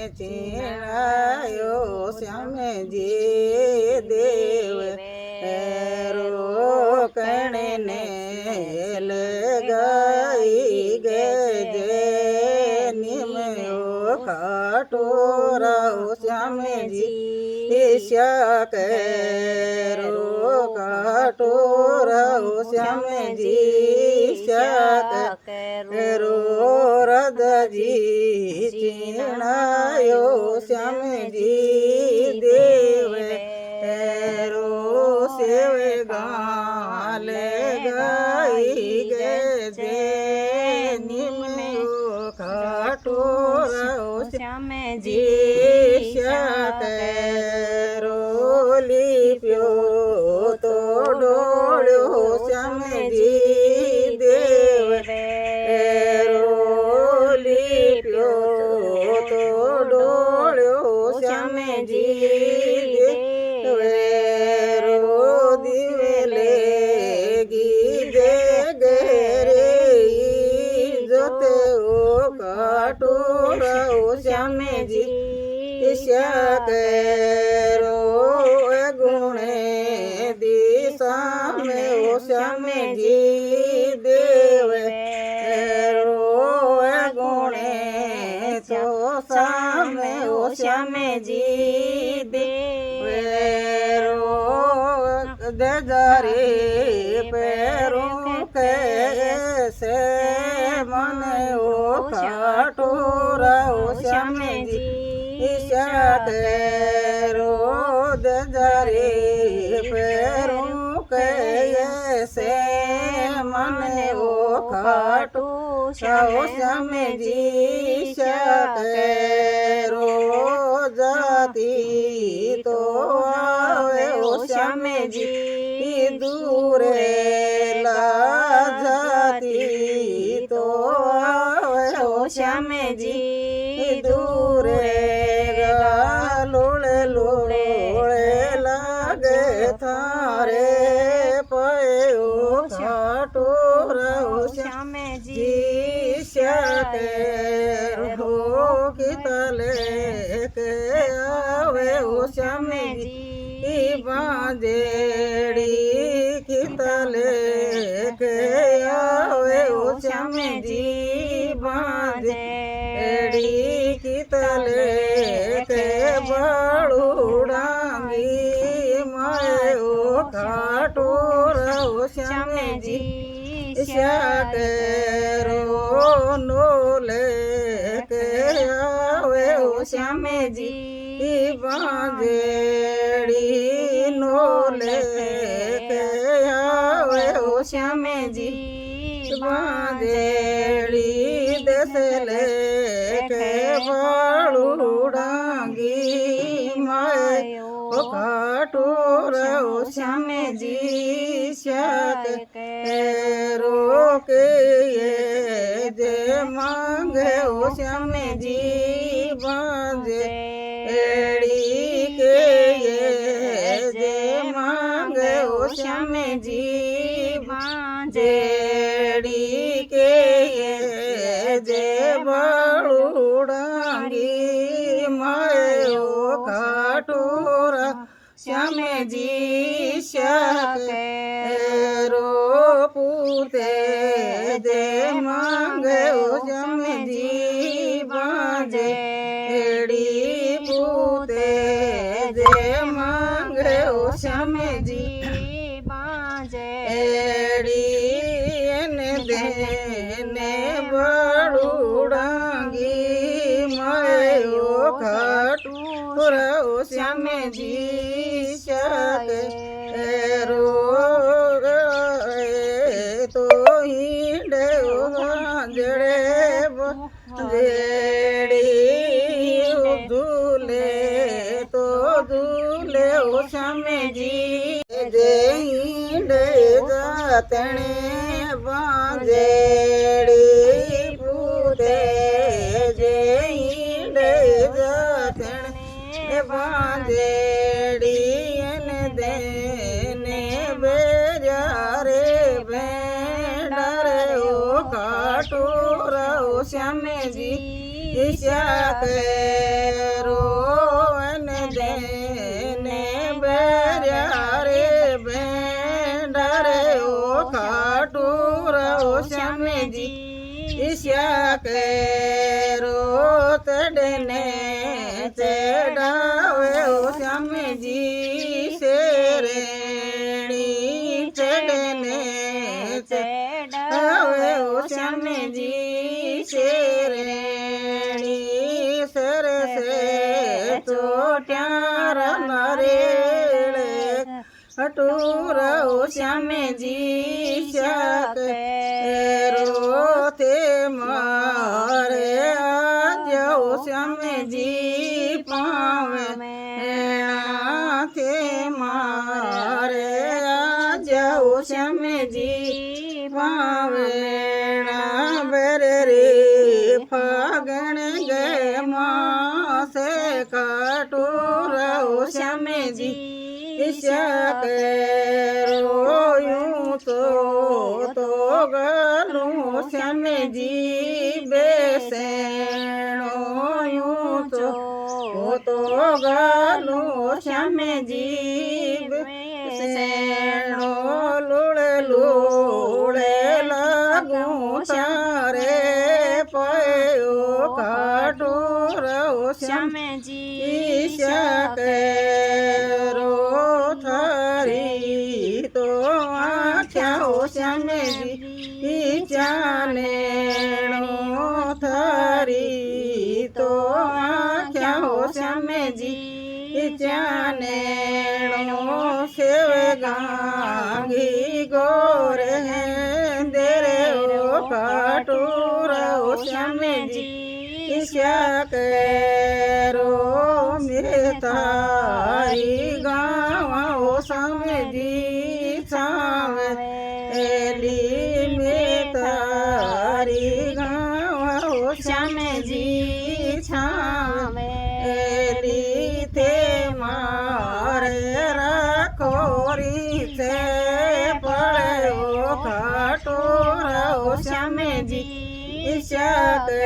ચીણાયો શ્યામજી દેવ રોકણને લગાઈ ગજે નિમયો કાટોરાઓ શ્યામજી શ્યાકરો કાટોરાઓ શ્યામજી શ્યાકરો રદજી ચીણાયો શ્યામજી દેવ row સેવે ગાલે ગાઈ ગજે નિમયો ખાટોરાઓ શ્યામજી શ્યાકરો લીપ્યો તો ડોળ્યો શ્યામજી દેવ લીપ્યો તો ડોળ્યો શ્યામજી દેવેરો દિવેલે ગીજે ગેરે જોતે ઓ કાટોરાઓ શ્યામજી શ્યાકરો ગુણે દિશા મેં ઓ શ્યામજી દેવ તો સામે ઓ શ્યામજી દેવેરો દજારે પેરું કેસે મને ઓ ખાટોરાઓ શ્યામજી શ્યાકરો દજારે પેરું કેસે મને ઓ ખાટો શ્યામજી શ્યાકરો જાતિ તો આવે ઓ શ્યામજી દૂરે જાતિ તો આવે ઓ શ્યામજી દૂરે લોળે લોળે લાગે થારે પયો ખાટોરાઓ શ્યામજી શ્યાકરો કિતલે કે આવે ઓ શ્યામજી બાંધેડી કિતલે કે આવે ઓ શ્યામજી બાંધેડી કિતલે કે બળુડાંગી માયો ખાટોરાઓ શ્યામજી શ્યાકરો નો લે કે આવે ઓ શ્યામજી બાંધેડી નો લે કે આવે ઓ શ્યામજી બાંધેડી દેશે લે કે બળુડાંગી માયો ખાટોરાઓ શ્યામજી શ્યાકરો કે જે માંગે ઓ શ્યામજી બાંધેડી કે જે માંગે ઓ શ્યામજી બાંધેડી કે જે બળુડાંગી માયો ખાટોરા શ્યામજી શ્યાકરો પૂતે જે માંગે ઓ શ્યામજી બાંધેડી પૂતે જે માંગે ઓ શ્યામજી બાંધેડી એને દેને બળુડાંગી માયો ખાટોરાઓ શ્યામજી શ્યાકરો તો હિંડે વાંજળે જેડી ઝૂલે તો ઝૂલે ઓ શ્યામજી જે હિંડે જાતણે વાંજેડી પૂતે જે હિંડે જાતણે વાંજેડી એને દેને બેજારે ભેંડરે ઓ ખાટોરાઓ શ્યામજી શ્યાકરો રોતડને ચડાવે શ્યામજી શેરણી ચડને ચડાવે શ્યામજી શેરણી સરસે ચોટ્યાર નરેળે અટુર શ્યામજી શકે રોતે મારે આજ શ્યામજી પાવે તે મારે આજ શ્યામજી પાવે બેરે રે ફાગણ ગે માસે કટુર શ્યામજી શકે રોયું તો ગલું શ્યામજી બેસેણોયું તો ગલું શ્યામજી બેસેણો લુળે લુળે લાગું તારે પયો કાટુર શ્યામજી શકે રોથરી તો આખ્યા શ્યામજી ચાનેણો થરી તો આખ્યા શ્યામજી ચાનેણો સેવે ગાંગી ગોરે દેરે ઓ કાટુર શ્યામજી શકે રો મેરે તારી ગાવા શ્યામજી સાવે એલી મે તારી ગાવા શ્યામજી છાવે એલી તે મારે રાખોરી તે પડ્યો ખાટો શ્યામજી શકે